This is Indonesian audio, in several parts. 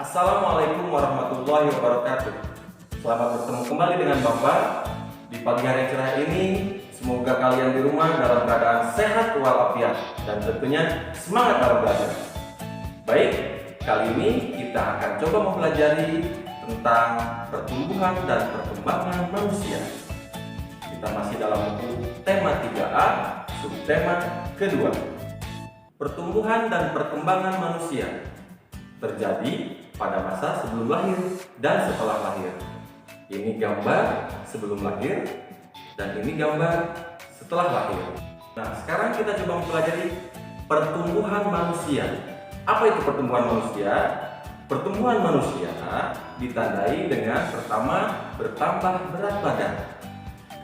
Assalamualaikum warahmatullahi wabarakatuh. Selamat bertemu kembali dengan Bapak di pagi hari cerah ini. Semoga kalian di rumah dalam keadaan sehat walafiat dan tentunya semangat dalam belajar. Baik, kali ini kita akan coba mempelajari tentang pertumbuhan dan perkembangan manusia. Kita masih dalam buku tema 3A, subtema kedua. Pertumbuhan dan perkembangan manusia terjadi pada masa sebelum lahir dan setelah lahir. Ini gambar sebelum lahir dan ini gambar setelah lahir. Nah, sekarang kita coba mempelajari pertumbuhan manusia. Apa itu pertumbuhan manusia? Pertumbuhan manusia ditandai dengan pertama bertambah berat badan,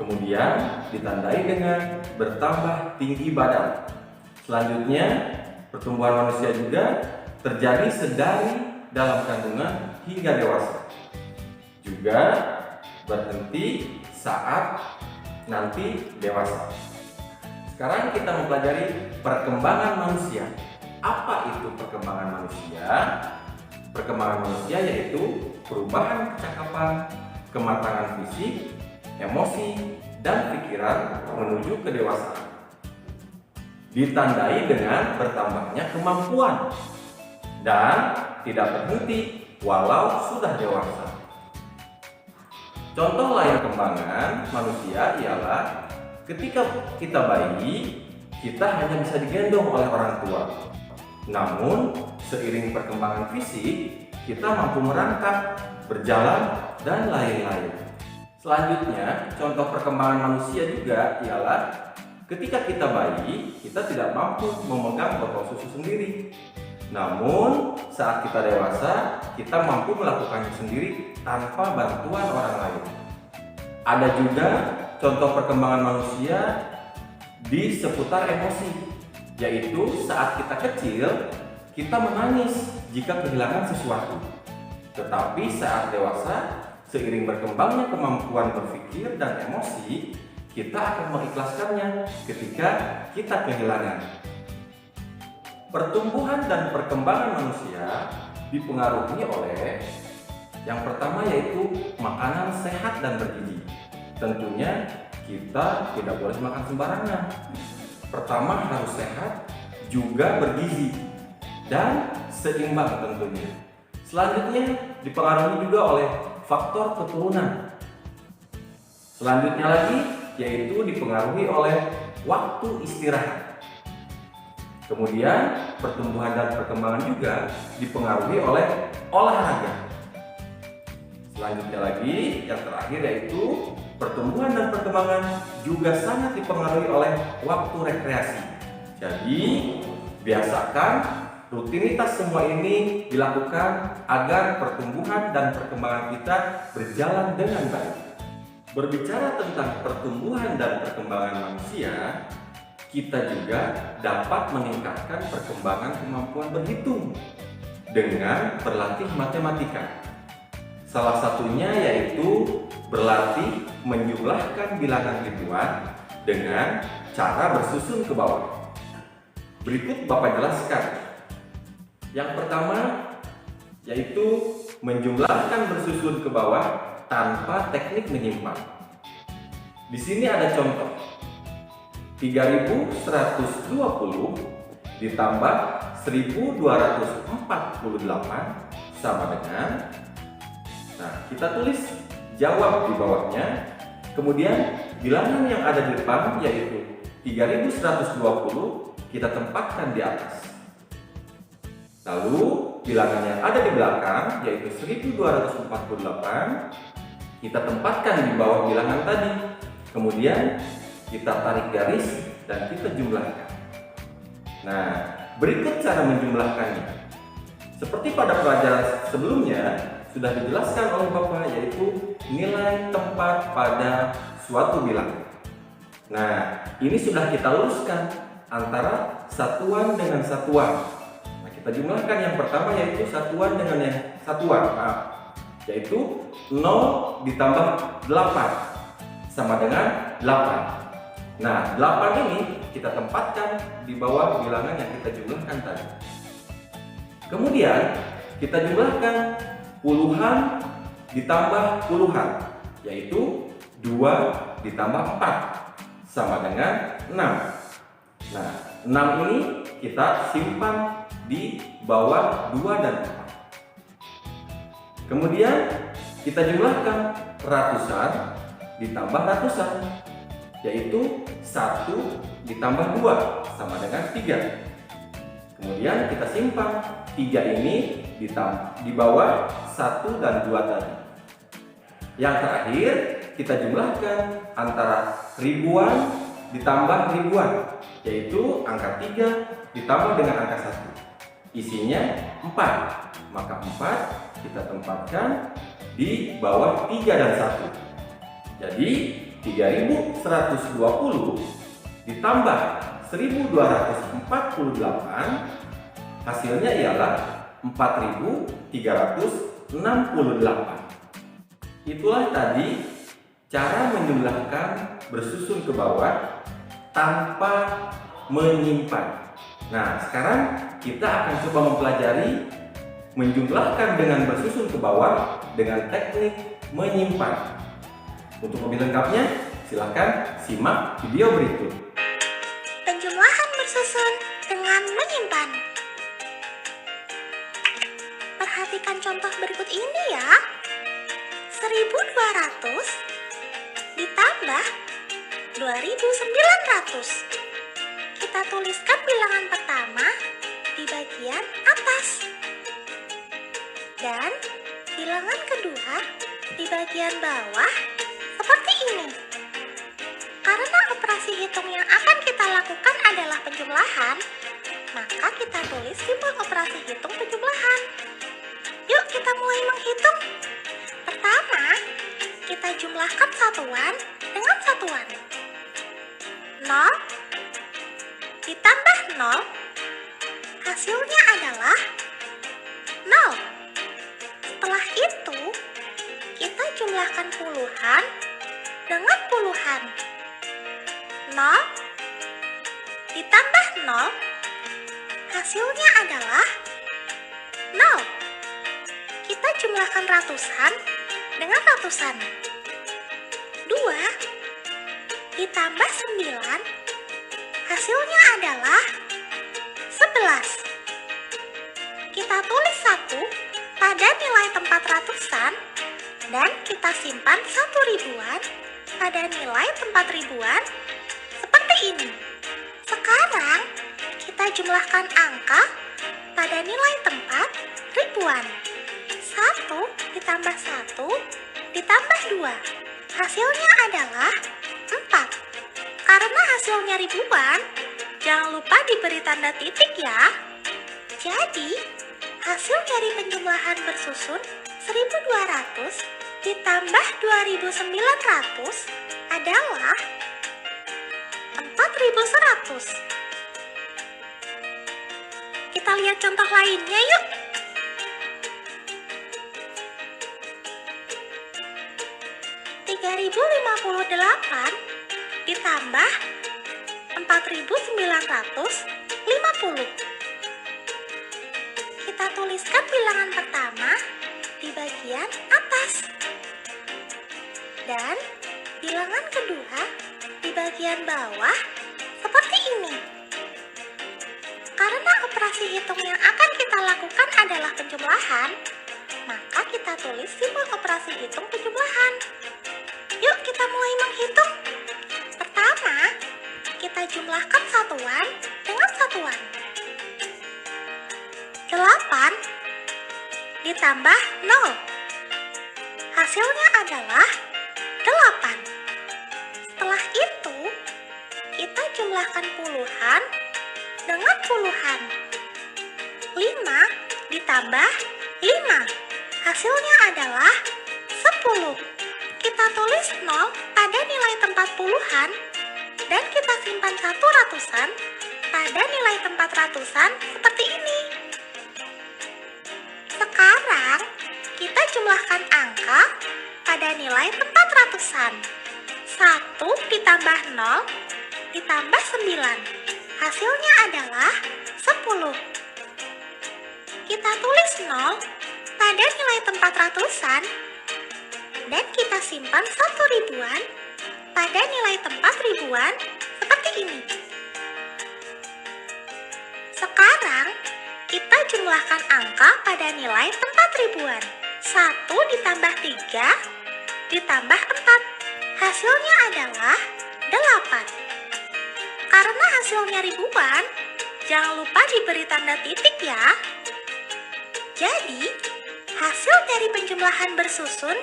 kemudian ditandai dengan bertambah tinggi badan. Selanjutnya, pertumbuhan manusia juga terjadi sedari dalam kandungan hingga dewasa. Juga berhenti saat nanti dewasa. Sekarang kita mempelajari perkembangan manusia. Apa itu perkembangan manusia? Perkembangan manusia yaitu perubahan kecakapan, kematangan fisik, emosi, dan pikiran menuju kedewasaan. Ditandai dengan bertambahnya kemampuan dan tidak berhenti walau sudah dewasa. Contoh layar kembangan manusia ialah ketika kita bayi, kita hanya bisa digendong oleh orang tua. Namun, seiring perkembangan fisik, kita mampu merangkak, berjalan, dan lain-lain. Selanjutnya, contoh perkembangan manusia juga ialah ketika kita bayi, kita tidak mampu memegang botol susu sendiri. Namun, saat kita dewasa, kita mampu melakukannya sendiri tanpa bantuan orang lain. Ada juga contoh perkembangan manusia di seputar emosi, yaitu saat kita kecil, kita menangis jika kehilangan sesuatu. Tetapi saat dewasa, seiring berkembangnya kemampuan berpikir dan emosi, kita akan mengikhlaskannya ketika kita kehilangan. Pertumbuhan dan perkembangan manusia dipengaruhi oleh yang pertama yaitu makanan sehat dan bergizi. Tentunya kita tidak boleh makan sembarangan. Pertama harus sehat, juga bergizi dan seimbang tentunya. Selanjutnya dipengaruhi juga oleh faktor keturunan. Selanjutnya lagi yaitu dipengaruhi oleh waktu istirahat. Kemudian pertumbuhan dan perkembangan juga dipengaruhi oleh olahraga. Selanjutnya lagi, yang terakhir yaitu pertumbuhan dan perkembangan juga sangat dipengaruhi oleh waktu rekreasi. Jadi, biasakan rutinitas semua ini dilakukan agar pertumbuhan dan perkembangan kita berjalan dengan baik. Berbicara tentang pertumbuhan dan perkembangan manusia, kita juga dapat meningkatkan perkembangan kemampuan berhitung dengan berlatih matematika. Salah satunya yaitu berlatih menjumlahkan bilangan ribuan dengan cara bersusun ke bawah. Berikut Bapak jelaskan. Yang pertama yaitu menjumlahkan bersusun ke bawah tanpa teknik menyimpan. Di sini ada contoh. 3.120 ditambah 1.248 sama dengan, nah kita tulis jawab di bawahnya, kemudian bilangan yang ada di depan yaitu 3.120 kita tempatkan di atas, lalu bilangan yang ada di belakang yaitu 1.248 kita tempatkan di bawah bilangan tadi, kemudian kita tarik garis dan kita jumlahkan. Nah, berikut cara menjumlahkannya. Seperti pada pelajaran sebelumnya sudah dijelaskan oleh Bapak, yaitu nilai tempat pada suatu bilangan. Nah, ini sudah kita luruskan antara satuan dengan satuan. Nah, kita jumlahkan yang pertama yaitu satuan dengan yang satuan, yaitu 0 ditambah 8 sama dengan 8. Nah, 8 ini kita tempatkan di bawah bilangan yang kita jumlahkan tadi. Kemudian kita jumlahkan puluhan ditambah puluhan, yaitu 2 ditambah 4 sama dengan 6. Nah, 6 ini kita simpan di bawah 2 dan 4. Kemudian kita jumlahkan ratusan ditambah ratusan, yaitu 1 ditambah 2 sama dengan 3. Kemudian kita simpan 3 ini di bawah 1 dan 2 tadi. Yang terakhir kita jumlahkan antara ribuan ditambah ribuan, yaitu angka 3 ditambah dengan angka 1. Isinya 4. Maka 4 kita tempatkan di bawah 3 dan 1. Jadi 3120 ditambah 1248, hasilnya ialah 4368. Itulah tadi cara menjumlahkan bersusun ke bawah tanpa menyimpan. Nah, sekarang kita akan coba mempelajari menjumlahkan dengan bersusun ke bawah dengan teknik menyimpan. Untuk lebih lengkapnya, silakan simak video berikut. Penjumlahan bersusun dengan menyimpan. Perhatikan contoh berikut ini ya. 1200 ditambah 2900. Kita tuliskan bilangan pertama di bagian atas. Dan bilangan kedua di bagian bawah seperti ini. Karena operasi hitung yang akan kita lakukan adalah penjumlahan, maka kita tulis simbol operasi hitung penjumlahan. Yuk kita mulai menghitung. Pertama, kita jumlahkan satuan dengan satuan. 0 ditambah 0, hasilnya adalah 0. Setelah itu, kita jumlahkan puluhan dengan puluhan. 0 ditambah 0, hasilnya adalah 0. Kita jumlahkan ratusan dengan ratusan. 2 ditambah 9, hasilnya adalah 11. Kita tulis 1 pada nilai tempat ratusan dan kita simpan 1 ribuan pada nilai tempat ribuan seperti ini. Sekarang kita jumlahkan angka pada nilai tempat ribuan. 1 ditambah 1 ditambah 2, hasilnya adalah 4. Karena hasilnya ribuan, jangan lupa diberi tanda titik ya. Jadi, hasil dari penjumlahan bersusun 1200 ditambah 2900 adalah 4100. Kita lihat contoh lainnya yuk. 3058 ditambah 4950. Kita tuliskan bilangan pertama di bagian atas dan bilangan kedua di bagian bawah seperti ini. Karena operasi hitung yang akan kita lakukan adalah penjumlahan, maka kita tulis simbol operasi hitung penjumlahan. Yuk kita mulai menghitung. Pertama, kita jumlahkan satuan dengan satuan. 8 ditambah 0, hasilnya adalah 8. Setelah itu, kita jumlahkan puluhan dengan puluhan. 5 ditambah 5, hasilnya adalah 10. Kita tulis 0 pada nilai tempat puluhan dan kita simpan 1 ratusan pada nilai tempat ratusan seperti ini. Sekarang kita jumlahkan angka pada nilai tempat ratusan. 1 ditambah 0 ditambah 9, hasilnya adalah 10. kita tulis 0 pada nilai tempat ratusan, dan kita simpan 1 ribuan pada nilai tempat ribuan seperti ini. Sekarang, kita jumlahkan angka pada nilai tempat ribuan. 1 ditambah 3 ditambah 4. Hasilnya adalah 8. Karena hasilnya ribuan, jangan lupa diberi tanda titik ya. Jadi, hasil dari penjumlahan bersusun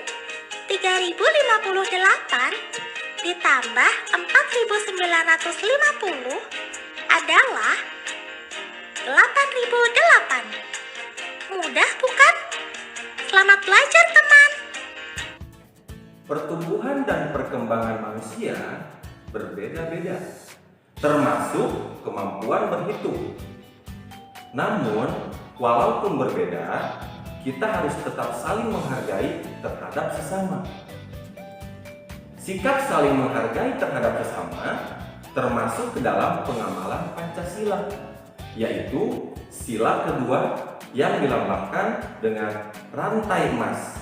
3058 ditambah 4950 adalah 8008. Mudah bukan? Selamat belajar teman! Pertumbuhan dan perkembangan manusia berbeda-beda, termasuk kemampuan berhitung. Namun, walaupun berbeda, kita harus tetap saling menghargai terhadap sesama. Sikap saling menghargai terhadap sesama termasuk ke dalam pengamalan Pancasila, yaitu sila kedua yang dilambangkan dengan rantai emas.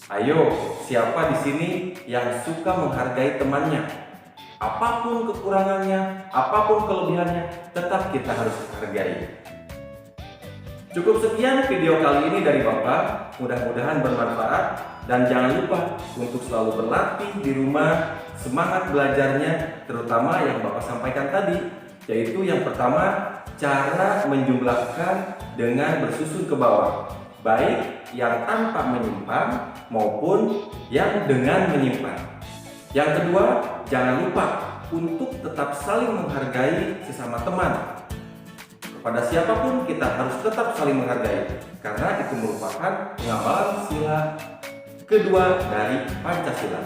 Ayo, siapa di sini yang suka menghargai temannya? Apapun kekurangannya, apapun kelebihannya, tetap kita harus hargai. Cukup sekian video kali ini dari Bapak, mudah-mudahan bermanfaat, dan jangan lupa untuk selalu berlatih di rumah, semangat belajarnya, terutama yang Bapak sampaikan tadi, yaitu yang pertama, cara menjumlahkan dengan bersusun ke bawah, baik yang tanpa menyimpan maupun yang dengan menyimpan. Yang kedua, jangan lupa untuk tetap saling menghargai sesama teman. Kepada siapapun kita harus tetap saling menghargai, karena itu merupakan pengamalan sila kedua dari Pancasila.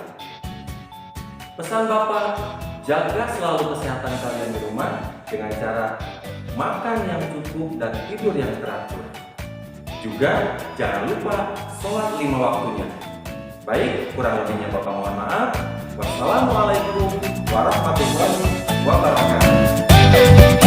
Pesan Bapak, jaga selalu kesehatan kalian di rumah dengan cara makan yang cukup dan tidur yang teratur. Juga jangan lupa sholat 5 waktunya. Baik, kurang lebihnya Bapak mohon maaf. Wassalamualaikum warahmatullahi wabarakatuh.